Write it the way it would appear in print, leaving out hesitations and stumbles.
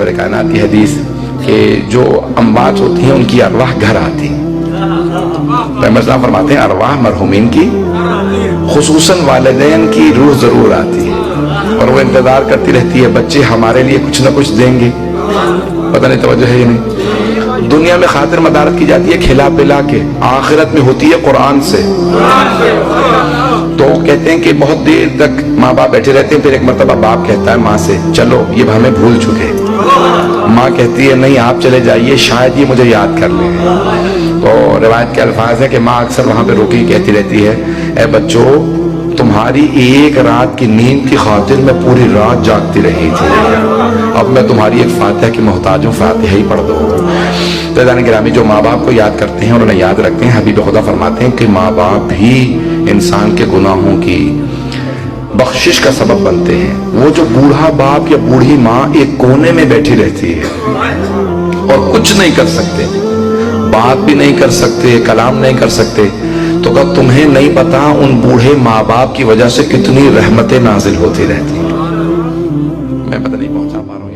Server कायनात की हदीस कि जो अम्वात होती हैं उनकी अरवाह घर आती हैं। पैगंबर सल्लल्लाहु अलैहि वसल्लम फरमाते हैं अरवाह मरहूमीन की खुसूसन वालिदैन की रूह जरूर आती है और वो इंतजार करती रहती है बच्चे हमारे लिए कुछ ना कुछ देंगे। पता नहीं तवज्जो है या नहीं। दुनिया में खातिर मदारत की जाती है खिला पिला के, आखिरत में होती है कुरान से। तो कहते हैं कि बहुत देर तक माँ बाप बैठे रहते हैं, फिर एक मरतबा बाप कहता है माँ से चलो ये हमें भूल चुके। माँ कहती है नहीं आप चले जाइए शायद ये मुझे याद कर ले। तो रिवायत के अल्फाज है कि माँ अक्सर वहां पे रोकी कहती रहती है ए बच्चों तुम्हारी एक रात की नींद की खातिर मैं पूरी रात जागती रही थी, अब मैं तुम्हारी एक फातिहा की मोहताज हूँ, फातिहा ही पढ़ दो। तो गिरामी जो माँ बाप को याद करते हैं और उन्हें याद रखते हैं, हबीब खुदा फरमाते हैं कि माँ बाप भी इंसान के गुनाहों की बख्शिश का सबब बनते हैं। वो जो बूढ़ा बाप या बूढ़ी माँ एक कोने में बैठी रहती है और कुछ नहीं कर सकते, बात भी नहीं कर सकते, कलाम नहीं कर सकते, तो क्या तुम्हें नहीं पता उन बूढ़े माँ बाप की वजह से कितनी रहमतें नाजिल होती रहती हैं। मैं पता नहीं पहुंचा पा रहा हूँ।